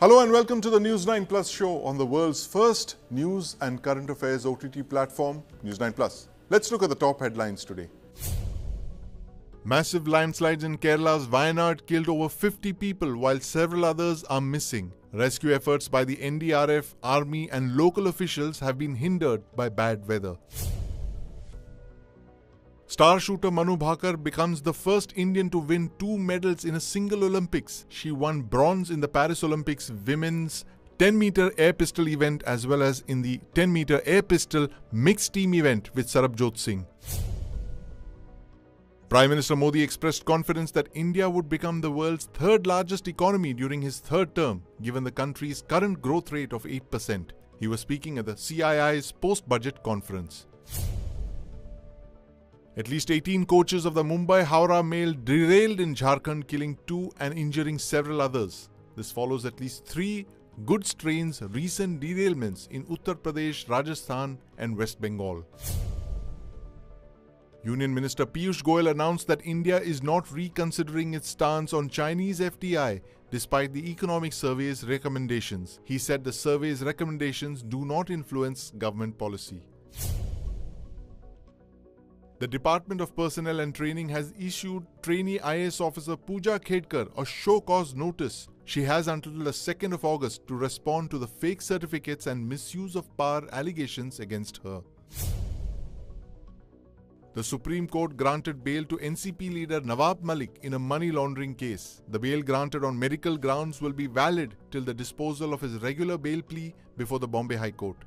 Hello and welcome to the News 9 Plus show on the world's first news and current affairs OTT platform, News 9 Plus. Let's look at the top headlines today. Massive landslides in Kerala's Wayanad killed over 50 people while several others are missing. Rescue efforts by the NDRF, army and local officials have been hindered by bad weather. Star shooter Manu Bhakar becomes the first Indian to win 2 medals in a single Olympics. She won bronze in the Paris Olympics women's 10-meter air pistol event as well as in the 10-meter air pistol mixed team event with Sarabjot Singh. Prime Minister Modi expressed confidence that India would become the world's third largest economy during his third term, given the country's current growth rate of 8%. He was speaking at the CII's post-budget conference. At least 18 coaches of the Mumbai-Howrah Mail derailed in Jharkhand, killing 2 and injuring several others. This follows at least 3 goods trains' recent derailments in Uttar Pradesh, Rajasthan and West Bengal. Union Minister Piyush Goyal announced that India is not reconsidering its stance on Chinese FDI despite the economic survey's recommendations. He said the survey's recommendations do not influence government policy. The Department of Personnel and Training has issued trainee IAS officer Pooja Khedkar a show-cause notice. She has until the 2nd of August to respond to the fake certificates and misuse of power allegations against her. The Supreme Court granted bail to NCP leader Nawab Malik in a money laundering case. The bail granted on medical grounds will be valid till the disposal of his regular bail plea before the Bombay High Court.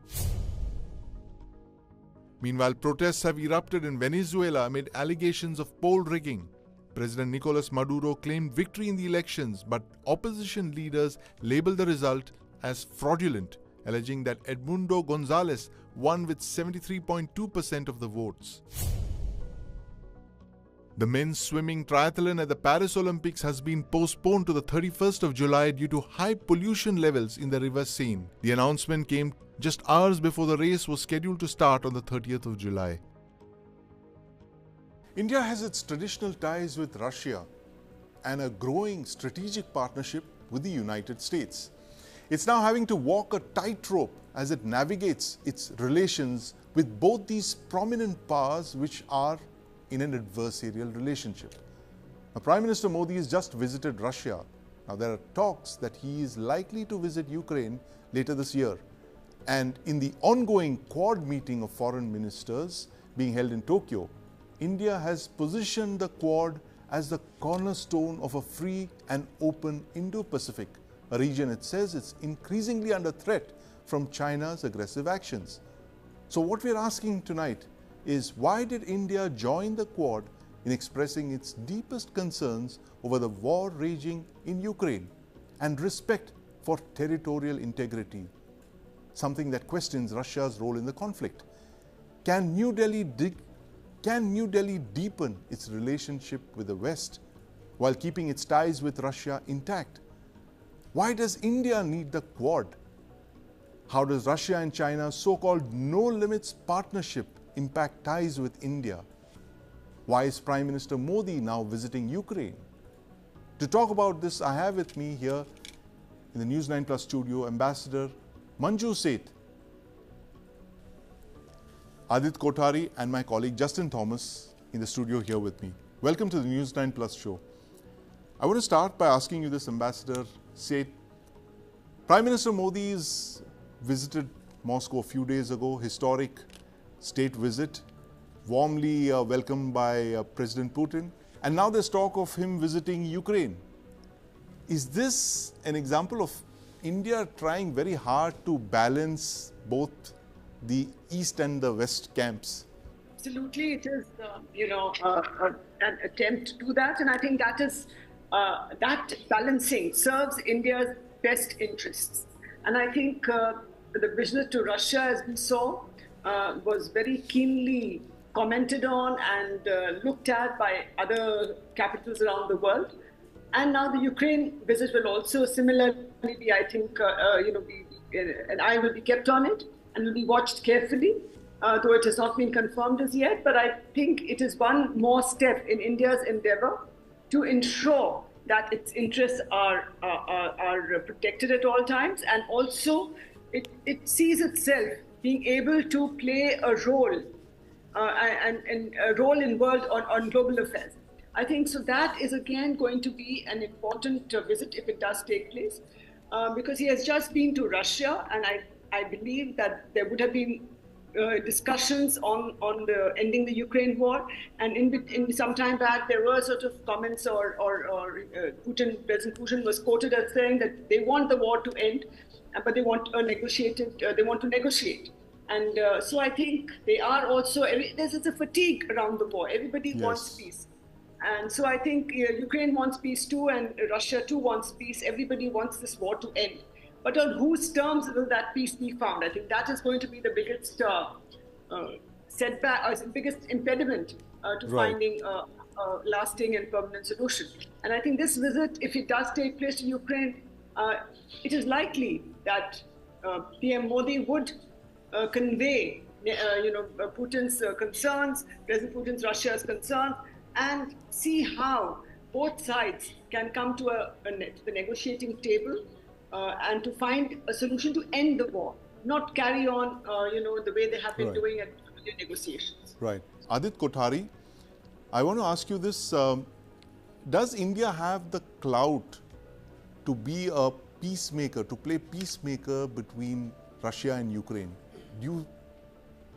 Meanwhile, protests have erupted in Venezuela amid allegations of poll rigging. President Nicolas Maduro claimed victory in the elections, but opposition leaders labeled the result as fraudulent, alleging that Edmundo Gonzalez won with 73.2% of the votes. The men's swimming triathlon at the Paris Olympics has been postponed to the 31st of July due to high pollution levels in the River Seine. The announcement came just hours before the race was scheduled to start on the 30th of July. India has its traditional ties with Russia and a growing strategic partnership with the United States. It's now having to walk a tightrope as it navigates its relations with both these prominent powers which are in an adversarial relationship. Now, Prime Minister Modi has just visited Russia. Now, there are talks that he is likely to visit Ukraine later this year. And in the ongoing Quad meeting of foreign ministers being held in Tokyo, India has positioned the Quad as the cornerstone of a free and open Indo-Pacific, a region it says it's increasingly under threat from China's aggressive actions. So what we're asking tonight is, why did India join the Quad in expressing its deepest concerns over the war raging in Ukraine and respect for territorial integrity, something that questions Russia's role in the conflict? Can New Delhi deepen its relationship with the West while keeping its ties with Russia intact? Why does India need the Quad? How does Russia and China's so-called no-limits partnership impact ties with India? Why is Prime Minister Modi now visiting Ukraine? To talk about this, I have with me here in the News 9 Plus studio Ambassador Manju Seth, Adit Kothari and my colleague Justin Thomas in the studio here with me. Welcome to the News 9 Plus show. I want to start by asking you this, Ambassador Seth. Prime Minister Modi has visited Moscow a few days ago, historic state visit, warmly welcomed by President Putin, and now there's talk of him visiting Ukraine. Is this an example of India trying very hard to balance both the East and the West camps? Absolutely, it is an attempt to do that, and I think that is that balancing serves India's best interests. And I think the visit to Russia, as we saw, was very keenly commented on and looked at by other capitals around the world. And now the Ukraine visit will also similarly be, I think, an eye will be kept on it and will be watched carefully, though it has not been confirmed as yet. But I think it is one more step in India's endeavor to ensure that its interests are protected at all times, and also it sees itself being able to play a role and a role in on global affairs. I think so. That is again going to be an important visit if it does take place, because he has just been to Russia, and I believe that there would have been discussions on the ending the Ukraine war, and in some time back there were sort of comments or President Putin was quoted as saying that they want the war to end, but they want they want to negotiate. And so I think they are also, there's a fatigue around the war. Everybody wants peace. And so I think Ukraine wants peace too, and Russia too wants peace. Everybody wants this war to end. But on whose terms will that peace be found? I think that is going to be the biggest setback, or biggest impediment to finding a lasting and permanent solution. And I think this visit, if it does take place in Ukraine, it is likely that PM Modi would convey, Putin's concerns, President Putin's Russia's concerns, and see how both sides can come to the negotiating table and to find a solution to end the war, not carry on, the way they have been doing at negotiations. Right. Adit Kothari, I want to ask you this. Does India have the clout to be a peacemaker, to play peacemaker between Russia and Ukraine? Do you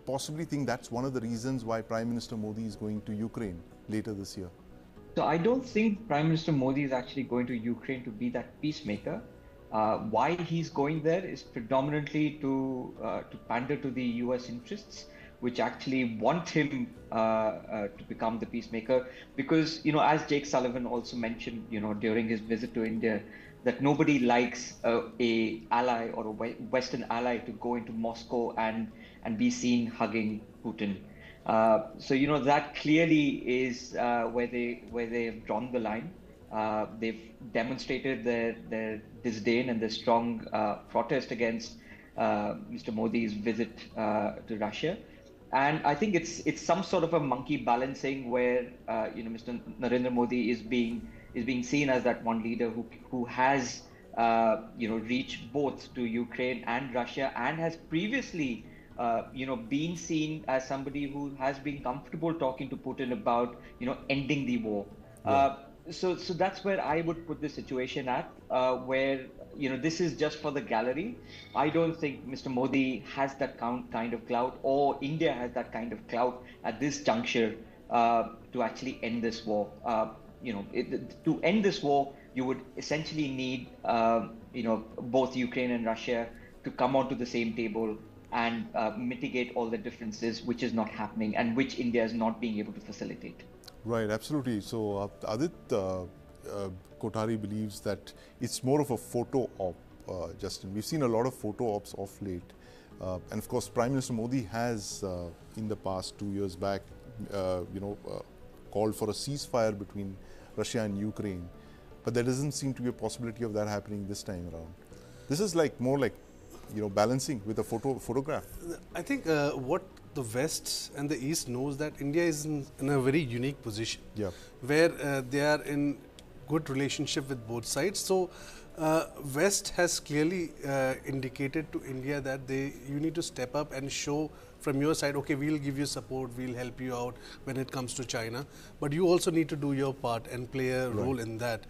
possibly think that's one of the reasons why Prime Minister Modi is going to Ukraine later this year? So I don't think Prime Minister Modi is actually going to Ukraine to be that peacemaker. Why he's going there is predominantly to pander to the US interests, which actually want him to become the peacemaker. Because, as Jake Sullivan also mentioned, during his visit to India, that nobody likes a ally or a Western ally to go into Moscow and be seen hugging Putin. So that clearly is where they have drawn the line. They've demonstrated their disdain and their strong protest against Mr. Modi's visit to Russia. And I think it's some sort of a monkey balancing where Mr. Narendra Modi is being seen as that one leader who has reached both to Ukraine and Russia, and has previously been seen as somebody who has been comfortable talking to Putin about ending the war. So that's where I would put the situation at, where this is just for the gallery. I don't think Mr. Modi has that kind of clout, or India has that kind of clout at this juncture to actually end this war. To end this war, you would essentially need both Ukraine and Russia to come onto the same table and mitigate all the differences, which is not happening and which India is not being able to facilitate. Right, absolutely. So Adit Kothari believes that it's more of a photo op, Justin. We've seen a lot of photo ops of late. And of course, Prime Minister Modi has, in the past 2 years back, called for a ceasefire between Russia and Ukraine. But there doesn't seem to be a possibility of that happening this time around. This is more like balancing with a photograph. I think what the West and the East knows that India is in a very unique position, where they are in good relationship with both sides. So West has clearly indicated to India that you need to step up and show from your side, okay, we'll give you support, we'll help you out when it comes to China, but you also need to do your part and play a role in that.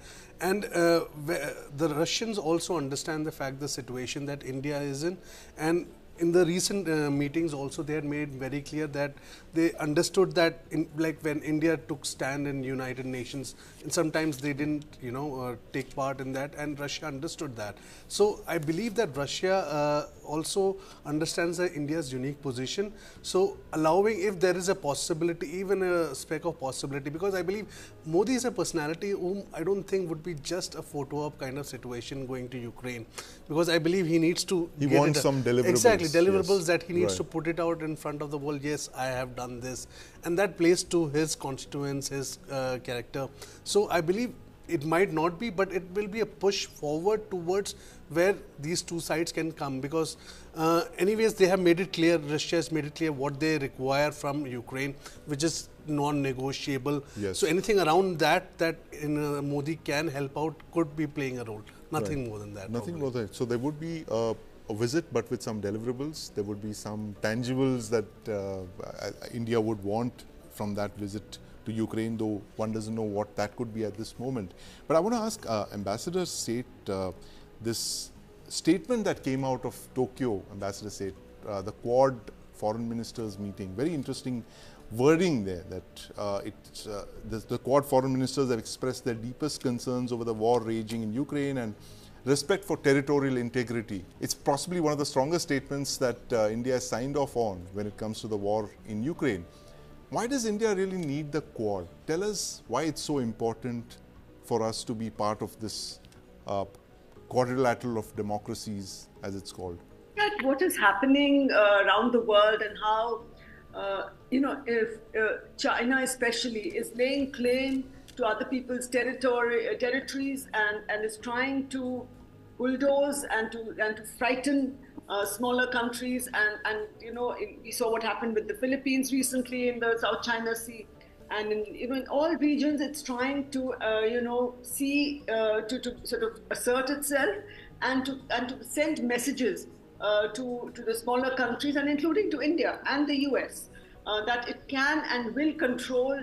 And the Russians also understand the situation that India is in, and in the recent meetings also they had made very clear that they understood that when India took stand in United Nations, and sometimes they didn't take part in that, and Russia understood that. So I believe that Russia also understands India's unique position, so allowing, if there is a possibility, even a speck of possibility, because I believe Modi is a personality whom I don't think would be just a photo op kind of situation going to Ukraine, because I believe he needs to wants some deliverables. Exactly, deliverables that he needs to put it out in front of the world. Yes, I have done this, and that plays to his constituents, his character. So I believe it might not be, but it will be a push forward towards where these two sides can come, because anyways they have made it clear, Russia has made it clear what they require from Ukraine, which is non-negotiable. Yes. So anything around that Modi can help out could be playing a role. Nothing more than that. Nothing more than that. So there would be a visit, but with some deliverables. There would be some tangibles that India would want from that visit to Ukraine, though one doesn't know what that could be at this moment. But I want to ask Ambassador Seth, this statement that came out of Tokyo, Ambassador Seth, the Quad foreign ministers meeting, very interesting wording there, that the Quad foreign ministers have expressed their deepest concerns over the war raging in Ukraine and respect for territorial integrity. It's possibly one of the strongest statements that India has signed off on when it comes to the war in Ukraine. Why does India really need the Quad? Tell us why it's so important for us to be part of this quadrilateral of democracies, as it's called. What is happening around the world, and how, if China especially is laying claim to other people's territories and is trying to bulldoze and to frighten smaller countries, and we saw what happened with the Philippines recently in the South China Sea, and in all regions it's trying to to sort of assert itself and to send messages to the smaller countries, and including to India and the US, that it can and will control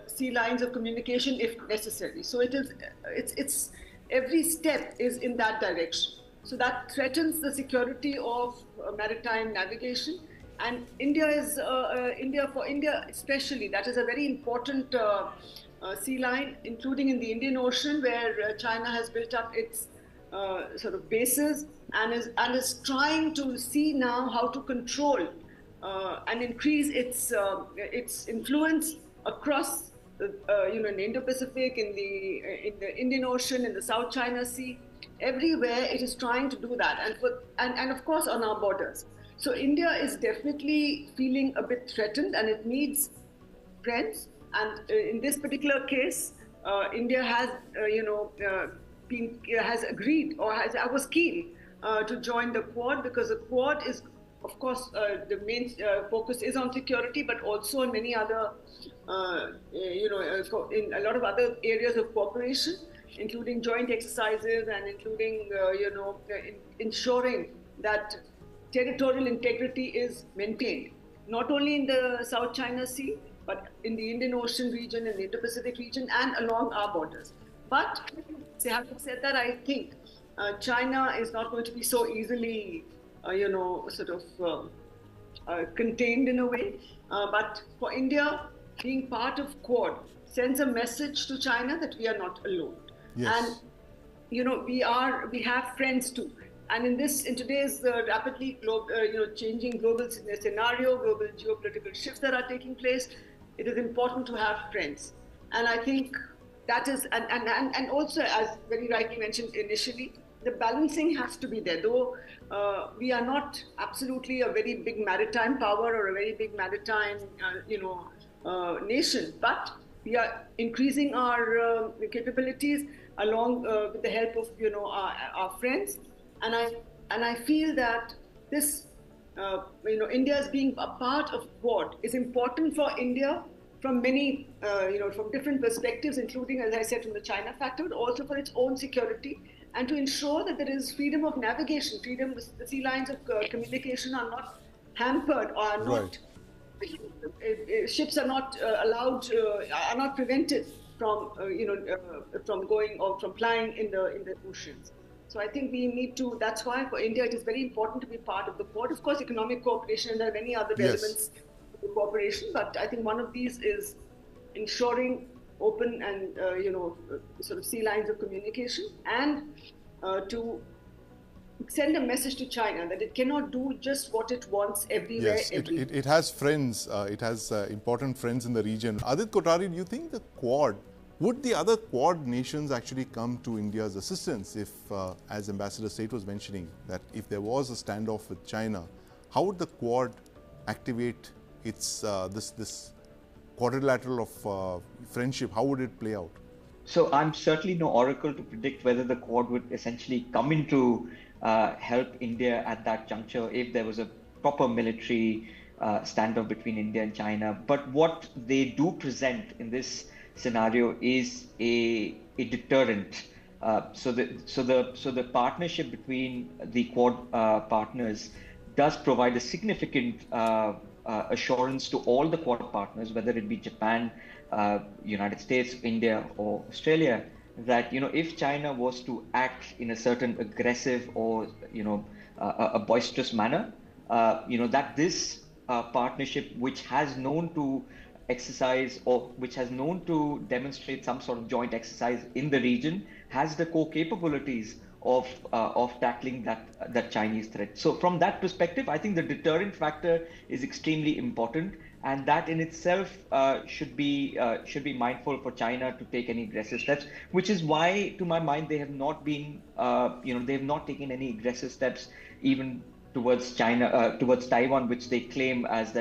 sea lines of communication if necessary. So it's every step is in that direction. So that threatens the security of maritime navigation. And India especially, that is a very important sea line, including in the Indian Ocean, where China has built up its sort of bases and is trying to see now how to control and increase its influence across in the Indo-Pacific, in the Indian Ocean, in the South China Sea. Everywhere it is trying to do that, and of course on our borders. So India is definitely feeling a bit threatened, and it needs friends. And in this particular case, India has has agreed, or was keen to join the Quad, because the Quad is, of course, the main focus is on security, but also on many other, in a lot of other areas of cooperation, including joint exercises and including, ensuring that territorial integrity is maintained, not only in the South China Sea, but in the Indian Ocean region, in the Indo-Pacific region, and along our borders. But having said that, I think China is not going to be so easily, contained in a way. But for India, being part of Quad sends a message to China that we are not alone. Yes. And we have friends too. And in today's rapidly changing global scenario, global geopolitical shifts that are taking place, it is important to have friends. And I think that is, and also, as very rightly mentioned initially, the balancing has to be there. Though we are not absolutely a very big maritime power or a very big maritime, nation, but we are increasing our capabilities along with the help of our friends. And I feel that this, India's being a part of Quad is important for India from many, from different perspectives, including, as I said, from the China factor, but also for its own security, and to ensure that there is freedom of navigation, the sea lines of communication are not hampered, or are not, ships are not allowed, are not prevented from, from going or from flying in the oceans. So I think we need to, that's why for India it is very important to be part of the Quad. Of course, economic cooperation, and there are many other elements of cooperation, but I think one of these is ensuring open and, sort of sea lines of communication, and to send a message to China that it cannot do just what it wants everywhere. Yes, it has friends, it has important friends in the region. Adit Kothari, do you think the Quad, would the other Quad nations actually come to India's assistance if, as Ambassador Seth was mentioning, that if there was a standoff with China, how would the Quad activate its this quadrilateral of friendship? How would it play out? So I'm certainly no oracle to predict whether the Quad would essentially come in to help India at that juncture if there was a proper military standoff between India and China. But what they do present in this scenario is a deterrent. So the partnership between the Quad partners does provide a significant assurance to all the Quad partners, whether it be Japan, United States, India, or Australia, that if China was to act in a certain aggressive or a boisterous manner, that this partnership, which has known to exercise or which has known to demonstrate some sort of joint exercise in the region, has the core capabilities of tackling that Chinese threat. So from that perspective, I think the deterrent factor is extremely important, and that in itself should be mindful for China to take any aggressive steps. Which is why, to my mind, they have not been, they have not taken any aggressive steps even towards China, towards Taiwan, which they claim as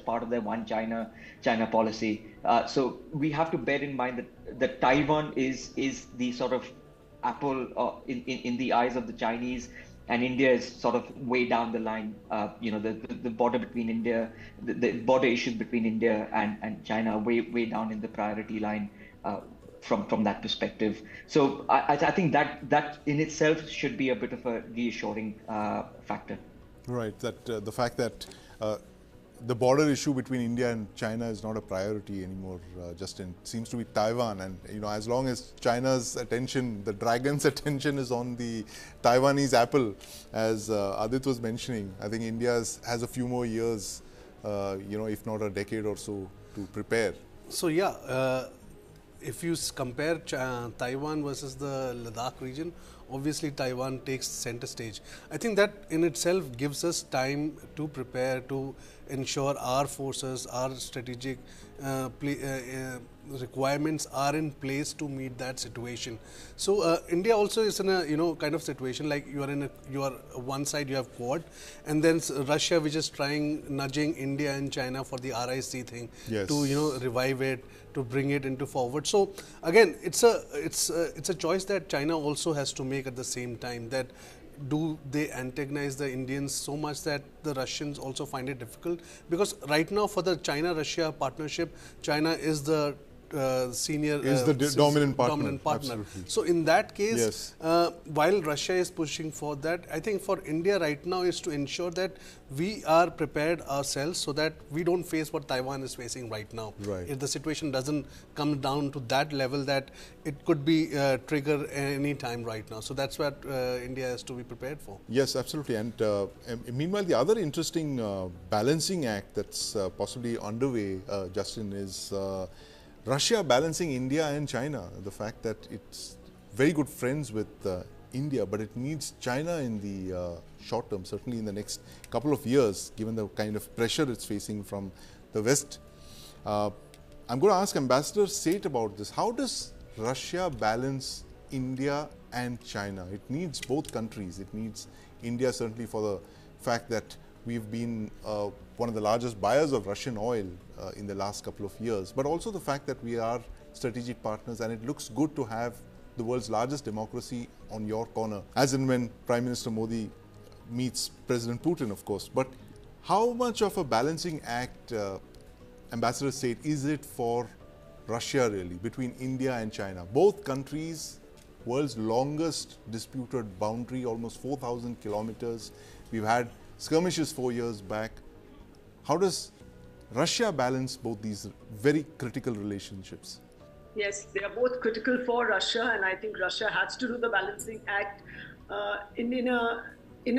part of their one China policy. So we have to bear in mind that Taiwan is the sort of apple in the eyes of the Chinese, and India is sort of way down the line. The border between India, the border issues between India and China, way down in the priority line from that perspective. So I think that in itself should be a bit of a reassuring factor. Right. That the fact that the border issue between India and China is not a priority anymore, Justin. It seems to be Taiwan, and as long as China's attention, the dragon's attention, is on the Taiwanese apple, as Adit was mentioning, I think India has a few more years, if not a decade or so, to prepare. So yeah, if you compare Taiwan versus the Ladakh region, obviously Taiwan takes center stage. I think that in itself gives us time to prepare, to ensure our forces, our strategic requirements are in place to meet that situation. So India also is in a kind of situation like you are one side you have Quad, and then Russia, which is nudging India and China for the RIC thing, yes, to revive it, to bring it into forward. So again, it's a choice that China also has to make at the same time. That do they antagonize the Indians so much that the Russians also find it difficult? Because right now, for the China-Russia partnership, China is the dominant partner. Absolutely. So in that case, yes, while Russia is pushing for that, I think for India right now is to ensure that we are prepared ourselves so that we don't face what Taiwan is facing right now. Right. If the situation doesn't come down to that level, that it could be trigger any time right now. So that's what India has to be prepared for. Yes, absolutely. And meanwhile, the other interesting balancing act that's possibly underway, Justin, is Russia balancing India and China. The fact that it's very good friends with India, but it needs China in the short term, certainly in the next couple of years, given the kind of pressure it's facing from the West. I'm going to ask Ambassador Seth about this. How does Russia balance India and China? It needs both countries. It needs India certainly for the fact that we've been one of the largest buyers of Russian oil in the last couple of years, but also the fact that we are strategic partners, and it looks good to have the world's largest democracy on your corner, as and when Prime Minister Modi meets President Putin, of course. But how much of a balancing act, Ambassador Seth, is it for Russia really, between India and China? Both countries, world's longest disputed boundary, almost 4,000 kilometers. We've had skirmishes 4 years back. How does Russia balance both these very critical relationships? Yes, they are both critical for Russia, and I think Russia has to do the balancing act in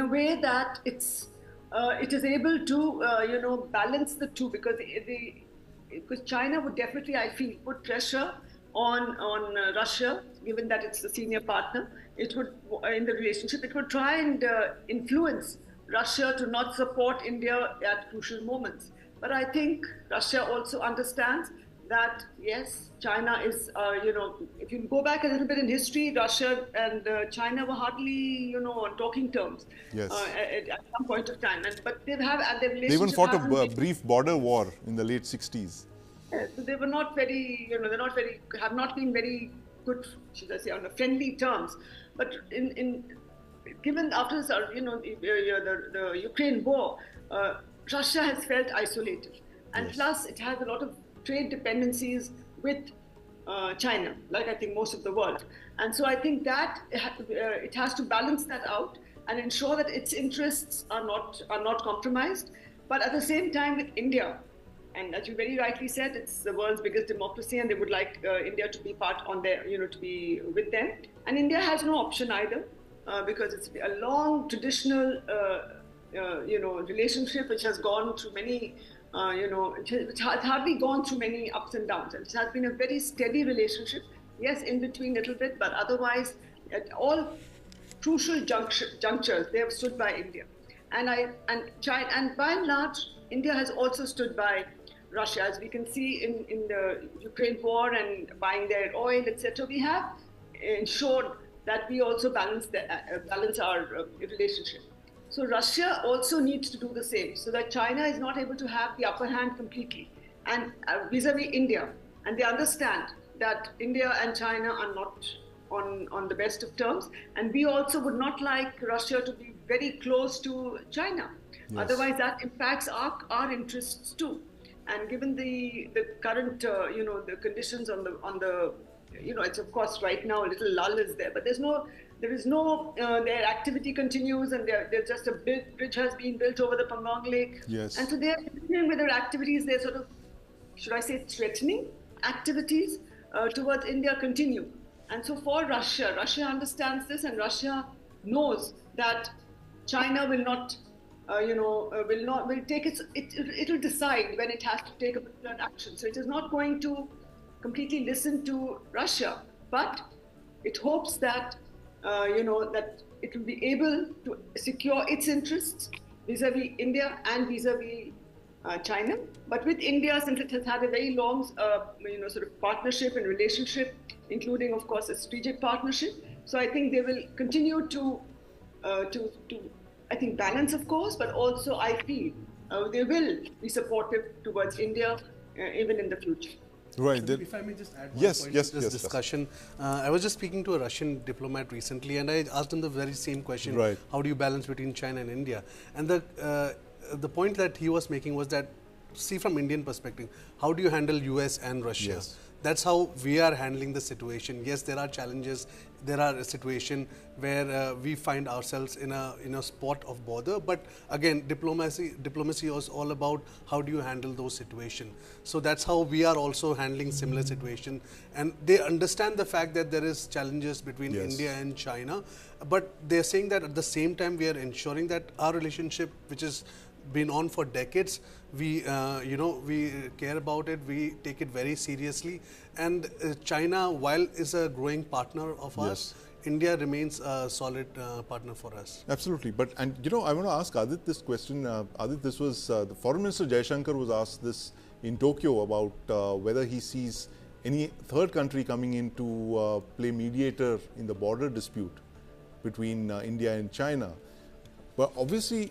a way that it is able to balance the two, because China would definitely, I feel, put pressure on Russia, given that it's the senior partner. It would, in the relationship, it would try and influence Russia to not support India at crucial moments. But I think Russia also understands that, yes, China is, if you go back a little bit in history, Russia and China were hardly, on talking terms. Yes. At some point of time. But their relationship. They even fought a brief border war in the late 60s. Yeah, so they were not very, have not been very good, should I say, on friendly terms. But given after the Ukraine war, Russia has felt isolated. And plus, it has a lot of trade dependencies with China, like I think most of the world. And so I think that it has to balance that out and ensure that its interests are not compromised. But at the same time, with India, and as you very rightly said, it's the world's biggest democracy, and they would like India to be part on their, to be with them. And India has no option either, because it's a long traditional, relationship which has gone through many, which has hardly gone through many ups and downs. And it has been a very steady relationship. Yes, in between a little bit, but otherwise, at all crucial junctures, they have stood by India. And China, and by and large, India has also stood by Russia, as we can see in the Ukraine war and buying their oil, etc. We have ensured that we also balance our relationship. So Russia also needs to do the same, so that China is not able to have the upper hand completely, and vis-a-vis India. And they understand that India and China are not on the best of terms, and we also would not like Russia to be very close to China. Yes. Otherwise, that impacts our interests too. And given the current, the conditions on the, it's of course right now a little lull is there, but there is no, their activity continues, and there's just a bridge has been built over the Pangong Lake. Yes. And so they're continuing with their activities. They're sort of, should I say, threatening activities towards India continue. And so for Russia understands this, and Russia knows that China will not, will take it'll decide when it has to take a particular action. So it is not going to completely listen to Russia, but it hopes that, that it will be able to secure its interests vis-a-vis India and vis-a-vis China. But with India, since it has had a very long, sort of partnership and relationship, including, of course, a strategic partnership. So I think they will continue to I think, balance, of course, but also I feel they will be supportive towards India even in the future. Right. If I may just add one point to this discussion. I was just speaking to a Russian diplomat recently, and I asked him the very same question. Right. How do you balance between China and India? And the point that he was making was that, see from Indian perspective, how do you handle US and Russia? Yes. That's how we are handling the situation. Yes, there are challenges. There are a situation where we find ourselves in a spot of bother. But again, diplomacy is all about how do you handle those situations. So that's how we are also handling similar situation. And they understand the fact that there is challenges between India and China. But they're saying that at the same time we are ensuring that our relationship, which is been on for decades, we we care about it, we take it very seriously, and China, while is a growing partner of us, India remains a solid partner for us. Absolutely. But I want to ask Adit this question. Adit, this was the Foreign Minister Jaishankar was asked this in Tokyo about whether he sees any third country coming in to play mediator in the border dispute between India and China. But obviously,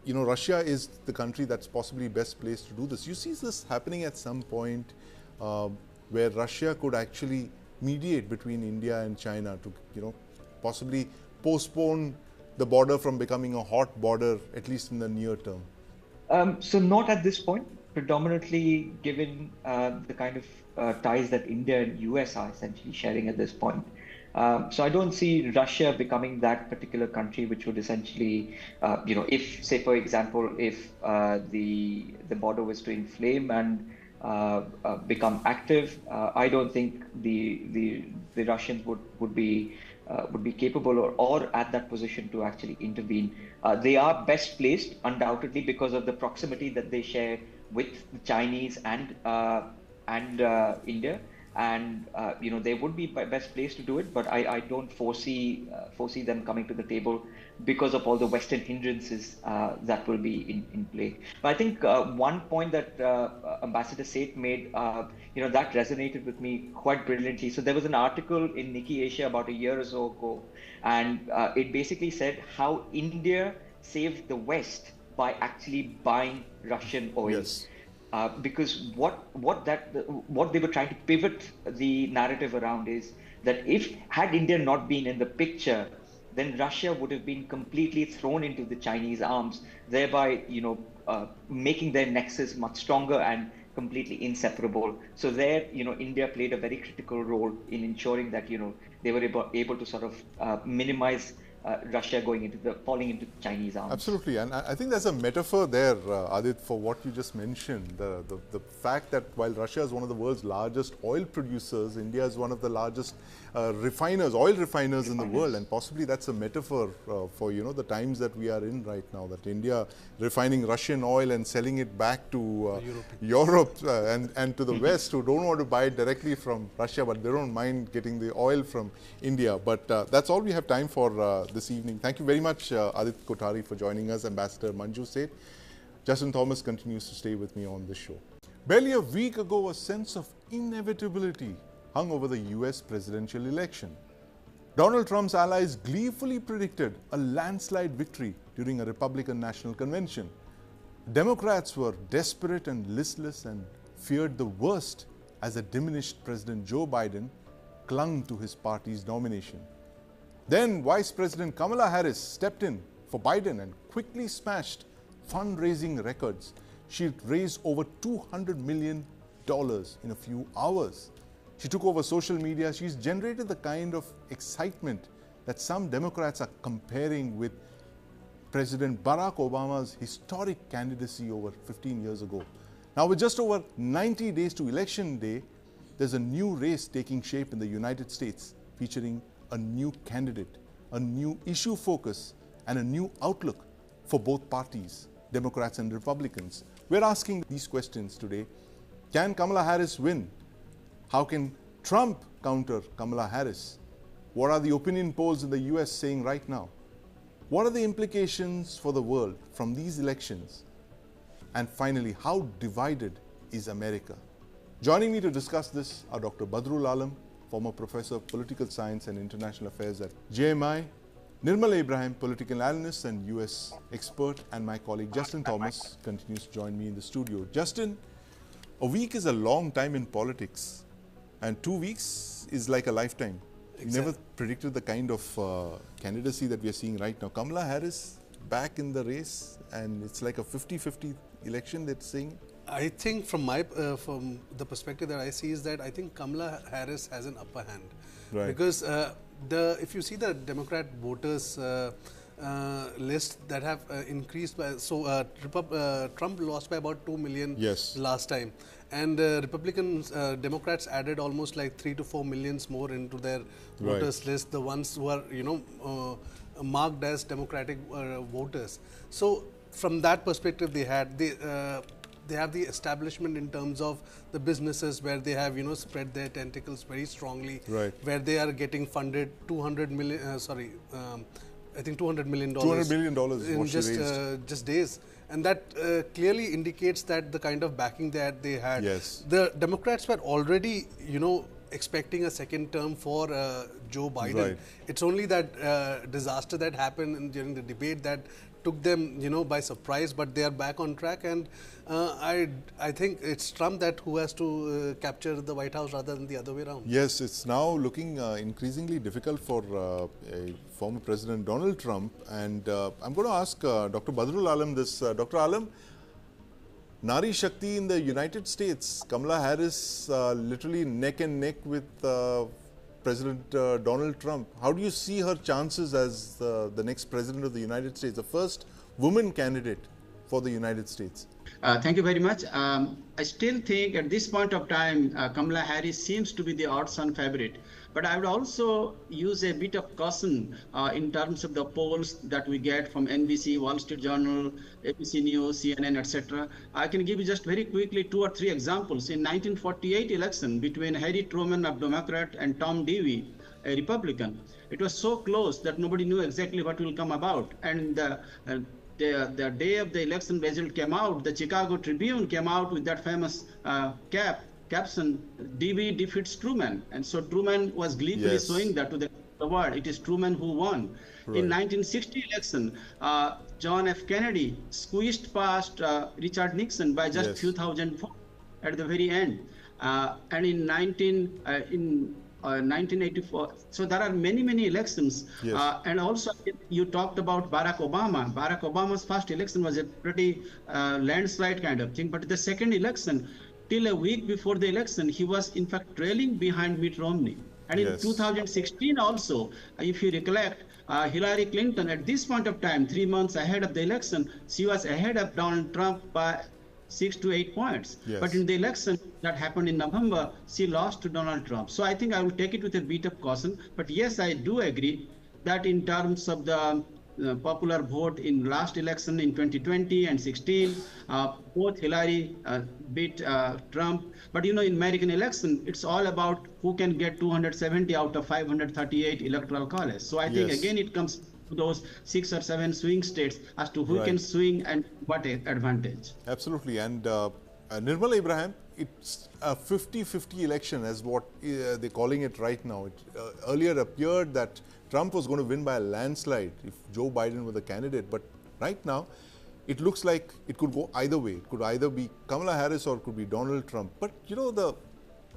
Russia is the country that's possibly best placed to do this. You see this happening at some point where Russia could actually mediate between India and China to, possibly postpone the border from becoming a hot border, at least in the near term? So not at this point, predominantly given the kind of ties that India and US are essentially sharing at this point. So I don't see Russia becoming that particular country which would essentially, if, say, for example, if the border was to inflame and become active, I don't think the Russians would be capable or at that position to actually intervene. They are best placed, undoubtedly, because of the proximity that they share with the Chinese and India. And they would be best placed to do it, but I don't foresee them coming to the table because of all the Western hindrances that will be in play. But I think one point that Ambassador Seth made, that resonated with me quite brilliantly. So there was an article in Nikkei Asia about a year or so ago, and it basically said how India saved the West by actually buying Russian oil. Yes. Because what they were trying to pivot the narrative around is that had India not been in the picture, then Russia would have been completely thrown into the Chinese arms, thereby making their nexus much stronger and completely inseparable. So there, India played a very critical role in ensuring that, they were able to sort of minimize Russia falling into Chinese arms. Absolutely, and I think there's a metaphor there, Adit, for what you just mentioned. The fact that while Russia is one of the world's largest oil producers, India is one of the largest oil refiners in the world, and possibly that's a metaphor for the times that we are in right now. That India refining Russian oil and selling it back to Europe and to the West, who don't want to buy it directly from Russia, but they don't mind getting the oil from India. But that's all we have time for this evening. Thank you very much, Adit Kothari, for joining us. Ambassador Manju Seth. Justin Thomas continues to stay with me on this show. Barely a week ago, a sense of inevitability hung over the US presidential election. Donald Trump's allies gleefully predicted a landslide victory during a Republican National Convention. Democrats were desperate and listless and feared the worst as a diminished President Joe Biden clung to his party's nomination. Then Vice President Kamala Harris stepped in for Biden and quickly smashed fundraising records. She raised over $200 million in a few hours. She took over social media. She's generated the kind of excitement that some Democrats are comparing with President Barack Obama's historic candidacy over 15 years ago. Now, with just over 90 days to election day, there's a new race taking shape in the United States, featuring a new candidate, a new issue focus, and a new outlook for both parties, Democrats and Republicans. We're asking these questions today. Can Kamala Harris win? How can Trump counter Kamala Harris? What are the opinion polls in the US saying right now? What are the implications for the world from these elections? And finally, how divided is America? Joining me to discuss this are Dr. Badrul Alam, former professor of political science and international affairs at JMI, Nirmal Ibrahim, political analyst and US expert, and my colleague Justin Thomas continues to join me in the studio. Justin, a week is a long time in politics, and 2 weeks is like a lifetime. Exactly. You never predicted the kind of candidacy that we are seeing right now. Kamala Harris back in the race, and it's like a 50-50 election, they're saying. I think from the perspective that I see is that I think Kamala Harris has an upper hand. Right. Because if you see the Democrat voters list that have increased by, Trump lost by about 2 million last time, and Democrats added almost like 3 to 4 millions more into their voters list, the ones who are marked as Democratic voters. So from that perspective, they have the establishment in terms of the businesses where they have spread their tentacles very strongly, where they are getting funded $200 million. I think $200 million. $200 million in just days, and that clearly indicates that the kind of backing that they had. Yes. The Democrats were already expecting a second term for Joe Biden. Right. It's only that disaster that happened during the debate that took them by surprise, but they are back on track, and I think it's Trump who has to capture the White House rather than the other way around. Yes, it's now looking increasingly difficult for former President Donald Trump, and I'm going to ask Dr. Badrul Alam this. Dr. Alam, Nari Shakti in the United States, Kamala Harris literally neck and neck with President Donald Trump. How do you see her chances as the next President of the United States, the first woman candidate for the United States? Thank you very much. I still think at this point of time, Kamala Harris seems to be the odds-on favorite. But I would also use a bit of caution in terms of the polls that we get from NBC, Wall Street Journal, ABC News, CNN, etc. I can give you just very quickly 2 or 3 examples. In 1948 election between Harry Truman, a Democrat, and Tom Dewey, a Republican, it was so close that nobody knew exactly what will come about. And the day of the election result came out, the Chicago Tribune came out with that famous caption, Dewey defeats Truman. And so Truman was gleefully showing that to the world. It is Truman who won. Right. In 1960 election, John F. Kennedy squeezed past Richard Nixon by just few thousand votes at the very end. And in 1984. So there are many elections. Yes. And also you talked about Barack Obama. Barack Obama's first election was a pretty landslide kind of thing. But the second election, till a week before the election, he was in fact trailing behind Mitt Romney. And in Yes. 2016 also, if you recollect, Hillary Clinton at this point of time, 3 months ahead of the election, she was ahead of Donald Trump by 6 to 8 points. Yes. But in the election that happened in November, she lost to Donald Trump. So I think I will take it with a bit of caution. But yes, I do agree that in terms of the popular vote in last election in 2020 and 16, both Hillary beat Trump. But in American election, it's all about who can get 270 out of 538 electoral college. So I think again it comes to those 6 or 7 swing states as to who can swing and what advantage. Absolutely. And Nirmal Ibrahim, it's a 50-50 election as what they're calling it right now. It earlier appeared that Trump was going to win by a landslide if Joe Biden were the candidate. But right now, it looks like it could go either way. It could either be Kamala Harris or it could be Donald Trump. But the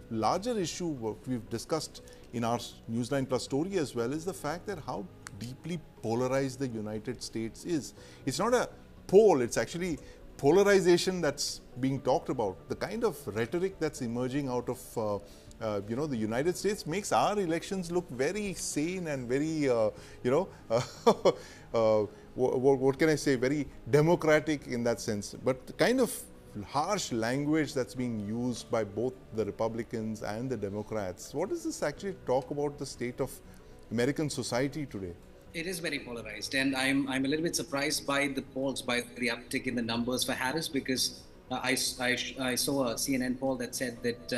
larger issue what we've discussed in our Newsline Plus story as well is the fact that how deeply polarized the United States is. It's not a pole, it's actually polarization that's being talked about. The kind of rhetoric that's emerging out of the United States makes our elections look very sane and very, what can I say, very democratic in that sense. But the kind of harsh language that's being used by both the Republicans and the Democrats, what does this actually talk about the state of American society today? It is very polarized, and I'm a little bit surprised by the polls, by the uptick in the numbers for Harris, because I saw a CNN poll that said that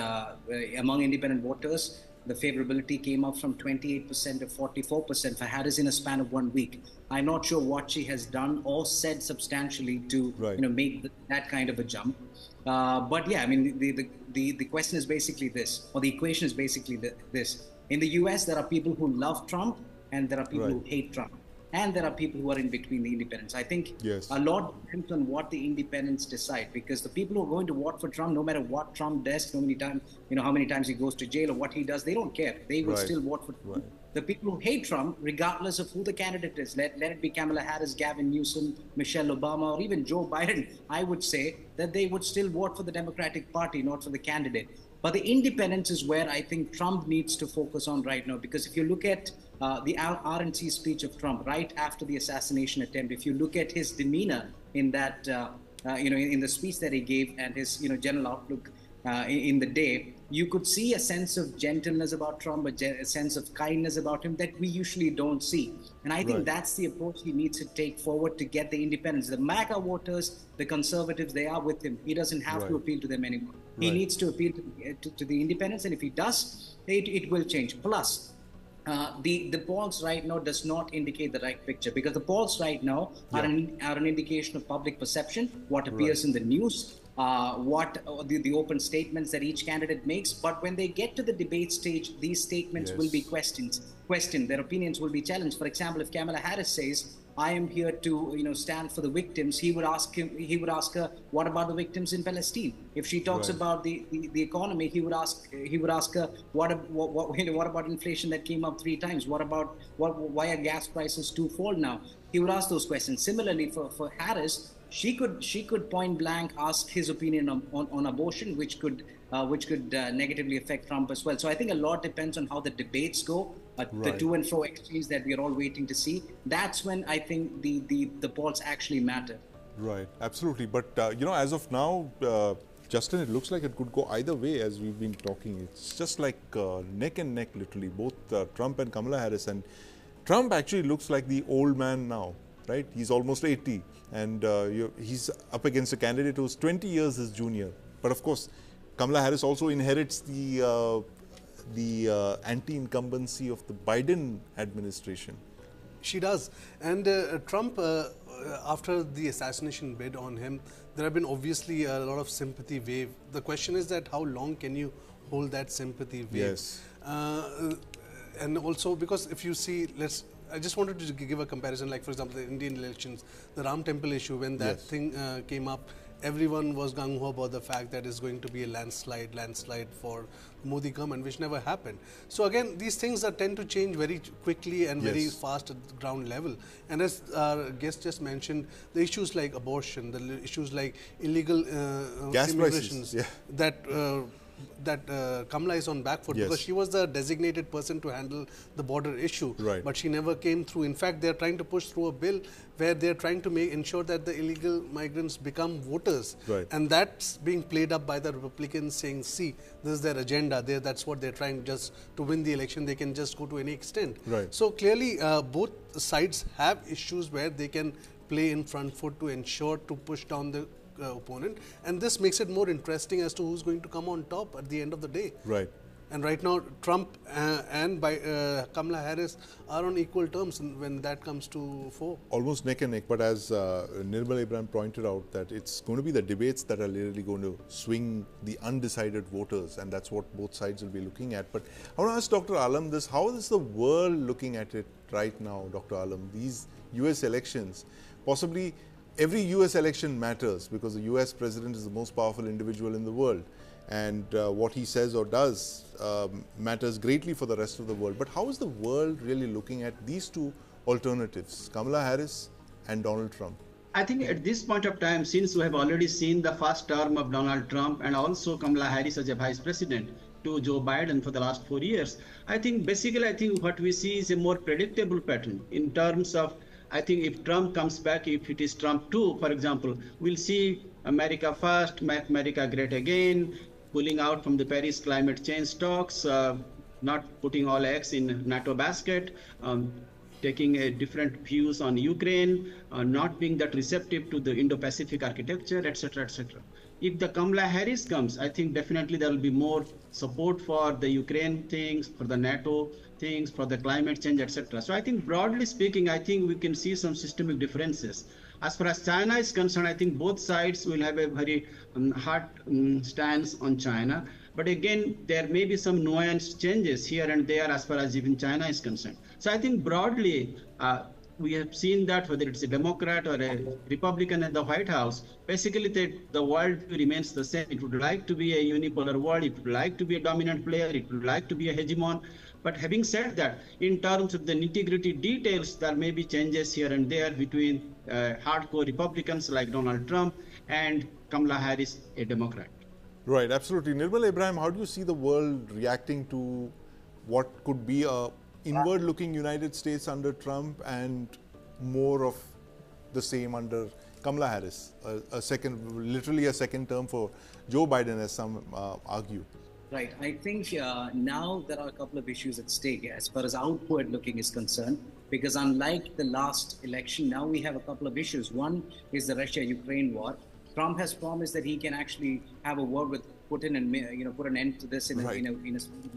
among independent voters, the favorability came up from 28% to 44% for Harris in a span of 1 week. I'm not sure what she has done or said substantially to make that kind of a jump. But yeah, I mean, the question is basically this, or the equation is basically this. In the US, there are people who love Trump, and there are people who hate Trump. And there are people who are in between the independents. I think a lot depends on what the independents decide, because the people who are going to vote for Trump, no matter what Trump does, how many times he goes to jail or what he does, they don't care. They will still vote for Trump. The people who hate Trump, regardless of who the candidate is, let it be Kamala Harris, Gavin Newsom, Michelle Obama, or even Joe Biden, I would say that they would still vote for the Democratic Party, not for the candidate. But the independence is where I think Trump needs to focus on right now, because if you look at the RNC speech of Trump right after the assassination attempt, if you look at his demeanor in that, in the speech that he gave and his, general outlook in the day, you could see a sense of gentleness about Trump, a sense of kindness about him that we usually don't see. And I think that's the approach he needs to take forward to get the independents. The MAGA voters, the conservatives, they are with him. He doesn't have to appeal to them anymore. He needs to appeal to the independents, and if he does, it will change. Plus, the polls right now does not indicate the right picture, because the polls right now are an indication of public perception, what appears in the news, what the open statements that each candidate makes. But when they get to the debate stage, these statements will be questioned. Their opinions will be challenged. For example, if Kamala Harris says, I am here to stand for the victims, he would ask her, what about the victims in Palestine? If she talks about the economy, he would ask her, what about inflation that came up 3 times? Why are gas prices twofold now? He would ask those questions. Similarly, for Harris, she could point blank ask his opinion on abortion, which could negatively affect Trump as well. So I think a lot depends on how the debates go, the to and fro exchange that we are all waiting to see. That's when I think the polls actually matter. Right, absolutely. But as of now, Justin, it looks like it could go either way, as we've been talking. It's just like neck and neck, literally, both Trump and Kamala Harris. And Trump actually looks like the old man now, right? He's almost 80, and he's up against a candidate who's 20 years his junior. But of course, Kamala Harris also inherits the anti-incumbency of the Biden administration. She does. And Trump, after the assassination bid on him, there have been obviously a lot of sympathy wave. The question is that how long can you hold that sympathy wave? Yes. And also because if you see, I just wanted to give a comparison, like for example, the Indian elections, the Ram Temple issue, when that thing came up, everyone was gung-ho about the fact that it's going to be a landslide for Modi government, which never happened. So again, these things tend to change very quickly and very fast at the ground level. And as our guest just mentioned, the issues like abortion, the issues like illegal gas immigrations, prices, that Kamala is on back foot because she was the designated person to handle the border issue, but she never came through. In fact, they are trying to push through a bill where they are trying to ensure that the illegal migrants become voters, and that's being played up by the Republicans saying, see, this is their agenda, that's what they're trying just to win the election, they can just go to any extent. So clearly both sides have issues where they can play in front foot to ensure to push down the opponent, and this makes it more interesting as to who's going to come on top at the end of the day. And right now, Trump and Kamala Harris are on equal terms when that comes to fore. Almost neck and neck, but as Nirmal Abraham pointed out, that it's going to be the debates that are really going to swing the undecided voters, and that's what both sides will be looking at. But I want to ask Dr. Alam this, how is the world looking at it right now, Dr. Alam? These US elections, possibly every US election matters because the US president is the most powerful individual in the world, and what he says or does matters greatly for the rest of the world. But how is the world really looking at these two alternatives, Kamala Harris and Donald Trump? I think at this point of time, since we have already seen the first term of Donald Trump and also Kamala Harris as a vice president to Joe Biden for the last 4 years, I think what we see is a more predictable pattern in terms of, I think if Trump comes back, if it is Trump 2, for example, we'll see America first, make America great again, pulling out from the Paris climate change talks, not putting all eggs in NATO basket, taking different views on Ukraine, not being that receptive to the Indo-Pacific architecture, etc., etc. If the Kamala Harris comes, I think definitely there will be more support for the Ukraine things, for the NATO things, for the climate change, etc. So I think broadly speaking, I think we can see some systemic differences. As far as China is concerned, I think both sides will have a very hard stance on China. But again, there may be some nuanced changes here and there as far as even China is concerned. So I think broadly, we have seen that whether it's a Democrat or a Republican at the White House, basically the world remains the same. It would like to be a unipolar world. It would like to be a dominant player. It would like to be a hegemon. But having said that, in terms of the nitty-gritty details, there may be changes here and there between hardcore Republicans like Donald Trump and Kamala Harris, a Democrat. Right, absolutely. Nirmal Abraham, how do you see the world reacting to what could be a inward-looking United States under Trump and more of the same under Kamala Harris, literally a second term for Joe Biden, as some argue? Right. I think now there are a couple of issues at stake as far as outward looking is concerned, because unlike the last election, now we have a couple of issues. One is the Russia-Ukraine war. Trump has promised that he can actually have a war with Putin and put an end to this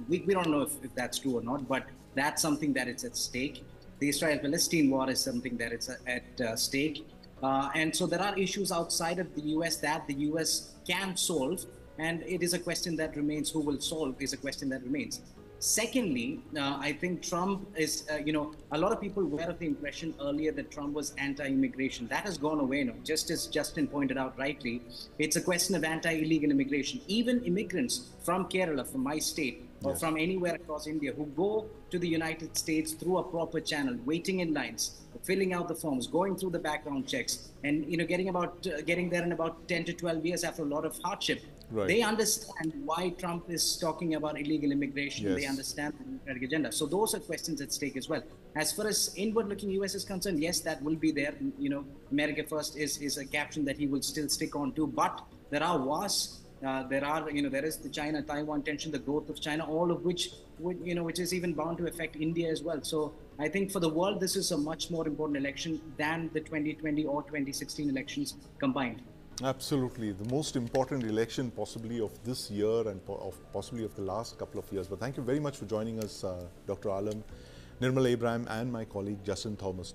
we don't know if that's true or not, but that's something that is at stake. The Israel-Palestine war is something that is at stake. And so there are issues outside of the US that the US can solve. And it is a question that remains. Who will solve is a question that remains. Secondly, I think Trump is, a lot of people were of the impression earlier that Trump was anti-immigration. That has gone away now. Just as Justin pointed out rightly, it's a question of anti-illegal immigration. Even immigrants from Kerala, from my state, or from anywhere across India who go to the United States through a proper channel, waiting in lines, filling out the forms, going through the background checks, and getting there in about 10 to 12 years after a lot of hardship. They understand why Trump is talking about illegal immigration. They understand the democratic agenda. So those are questions at stake as well. As far as inward-looking US is concerned, yes, that will be there. America first is a caption that he will still stick on to. But there are wars. There is the China-Taiwan tension, the growth of China, all of which is even bound to affect India as well. So I think for the world, this is a much more important election than the 2020 or 2016 elections combined. Absolutely. The most important election possibly of this year and possibly of the last couple of years. But thank you very much for joining us, Dr. Alam, Nirmal Abraham, and my colleague Justin Thomas.